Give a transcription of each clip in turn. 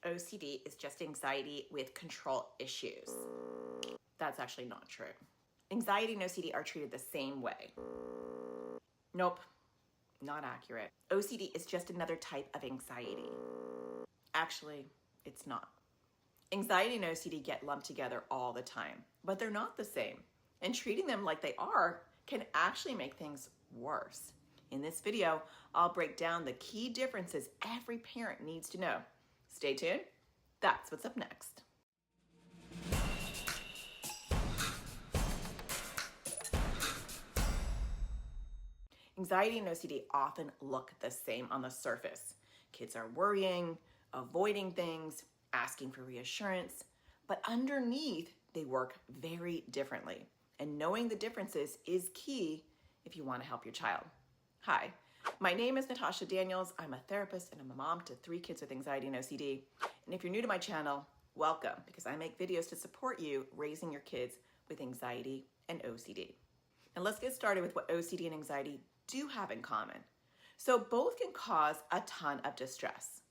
OCD is just anxiety with control issues. That's actually not true. Anxiety and OCD are treated the same way. Nope, not accurate. OCD is just another type of anxiety. Actually, it's not. Anxiety and OCD get lumped together all the time, but they're not the same. And treating them like they are can actually make things worse. In this video, I'll break down the key differences every parent needs to know. Stay tuned. That's what's up next. Anxiety and OCD often look the same on the surface. Kids are worrying, avoiding things, asking for reassurance, but underneath, they work very differently. And knowing the differences is key if you want to help your child. Hi, my name is Natasha Daniels. I'm a therapist and I'm a mom to 3 kids with anxiety and OCD. And if you're new to my channel, welcome, because I make videos to support you raising your kids with anxiety and OCD. And let's get started with what OCD and anxiety do have in common. So both can cause a ton of distress.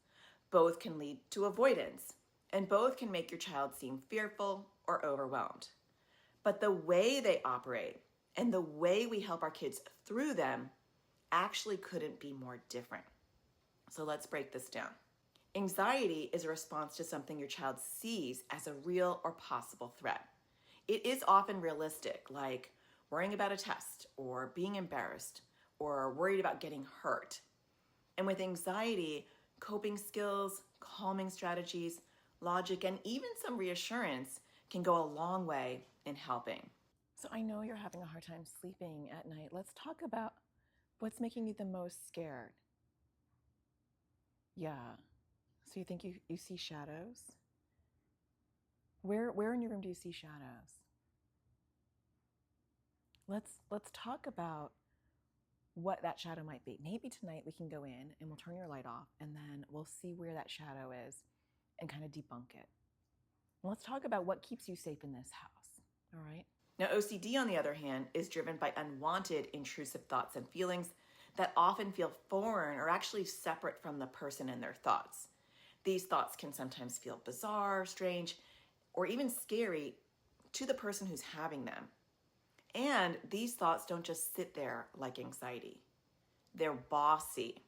Both can lead to avoidance, and both can make your child seem fearful or overwhelmed. But the way they operate and the way we help our kids through them actually couldn't be more different. So let's break this down. Anxiety is a response to something your child sees as a real or possible threat. It is often realistic, like worrying about a test or being embarrassed or worried about getting hurt. And with anxiety, coping skills, calming strategies, logic, and even some reassurance can go a long way in helping. So I know you're having a hard time sleeping at night. Let's talk about what's making you the most scared. Yeah. So you think you see shadows? Where in your room do you see shadows? Let's talk about what that shadow might be. Maybe tonight we can go in and we'll turn your light off and then we'll see where that shadow is and kind of debunk it. And let's talk about what keeps you safe in this house, all right? Now, OCD, on the other hand, is driven by unwanted, intrusive thoughts and feelings that often feel foreign or actually separate from the person and their thoughts. These thoughts can sometimes feel bizarre, strange, or even scary to the person who's having them. And these thoughts don't just sit there like anxiety. They're bossy.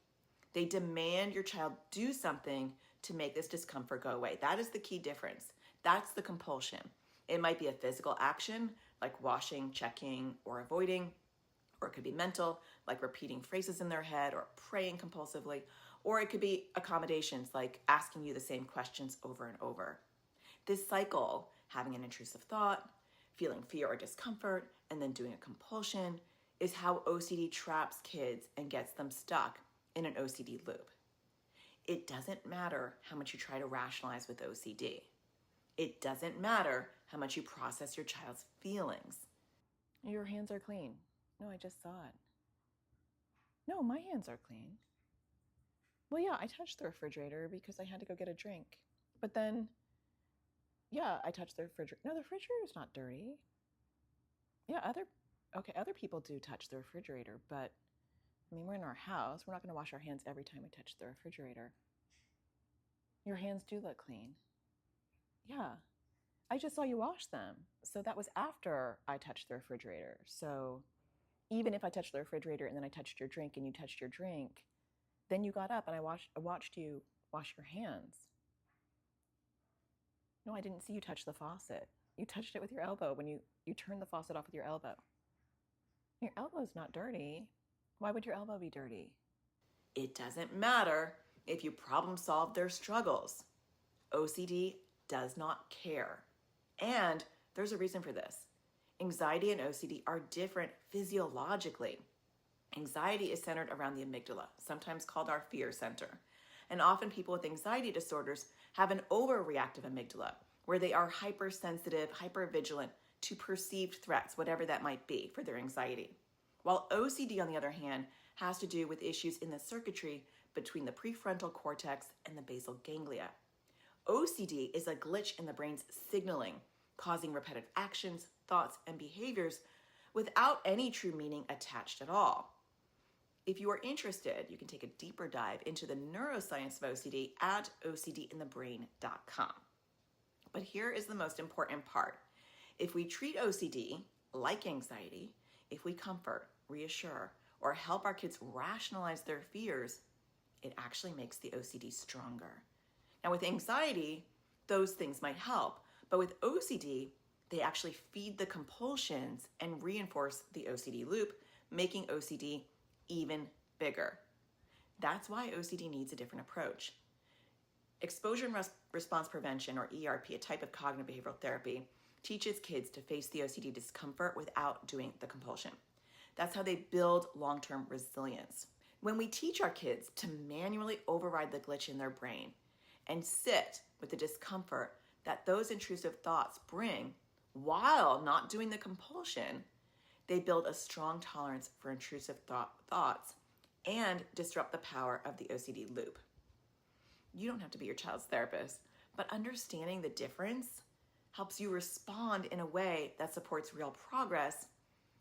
They demand your child do something to make this discomfort go away. That is the key difference. That's the compulsion. It might be a physical action, like washing, checking, or avoiding, or it could be mental, like repeating phrases in their head or praying compulsively, or it could be accommodations, like asking you the same questions over and over. This cycle, having an intrusive thought, feeling fear or discomfort, and then doing a compulsion, is how OCD traps kids and gets them stuck in an OCD loop. It doesn't matter how much you try to rationalize with OCD. It doesn't matter how much you process your child's feelings. Your hands are clean. No, I just saw it. No, my hands are clean. Well, yeah, I touched the refrigerator because I had to go get a drink. But then, yeah, I touched the refrigerator. No, the refrigerator's not dirty. Yeah, other people do touch the refrigerator, but I mean, we're in our house. We're not going to wash our hands every time we touch the refrigerator. Your hands do look clean. Yeah, I just saw you wash them. So that was after I touched the refrigerator. So even if I touched the refrigerator and then I touched your drink and you touched your drink, then you got up and I watched you wash your hands. No, I didn't see you touch the faucet. You touched it with your elbow when you turned the faucet off with your elbow. Your elbow's not dirty. Why would your elbow be dirty? It doesn't matter if you problem solve their struggles. OCD does not care. And there's a reason for this. Anxiety and OCD are different physiologically. Anxiety is centered around the amygdala, sometimes called our fear center. And often people with anxiety disorders have an overreactive amygdala, where they are hypersensitive, hypervigilant to perceived threats, whatever that might be for their anxiety. While OCD, on the other hand, has to do with issues in the circuitry between the prefrontal cortex and the basal ganglia. OCD is a glitch in the brain's signaling, causing repetitive actions, thoughts, and behaviors without any true meaning attached at all. If you are interested, you can take a deeper dive into the neuroscience of OCD at ocdinthebrain.com. But here is the most important part. If we treat OCD like anxiety, if we comfort, reassure, or help our kids rationalize their fears, it actually makes the OCD stronger. Now with anxiety, those things might help, but with OCD, they actually feed the compulsions and reinforce the OCD loop, making OCD even bigger. That's why OCD needs a different approach. Exposure and response prevention, or ERP, a type of cognitive behavioral therapy, teaches kids to face the OCD discomfort without doing the compulsion. That's how they build long-term resilience. When we teach our kids to manually override the glitch in their brain and sit with the discomfort that those intrusive thoughts bring while not doing the compulsion, they build a strong tolerance for intrusive thoughts and disrupt the power of the OCD loop. You don't have to be your child's therapist, but understanding the difference helps you respond in a way that supports real progress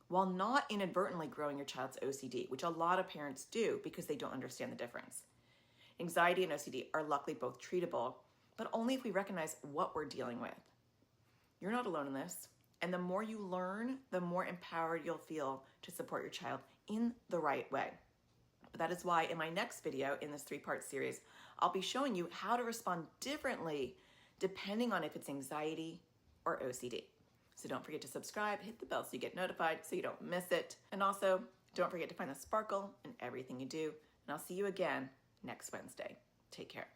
while not inadvertently growing your child's OCD, which a lot of parents do because they don't understand the difference. Anxiety and OCD are luckily both treatable, but only if we recognize what we're dealing with. You're not alone in this, and the more you learn, the more empowered you'll feel to support your child in the right way. But that is why in my next video in this 3-part series, I'll be showing you how to respond differently depending on if it's anxiety or OCD. So don't forget to subscribe, hit the bell so you get notified so you don't miss it. And also, don't forget to find the sparkle in everything you do. And I'll see you again next Wednesday. Take care.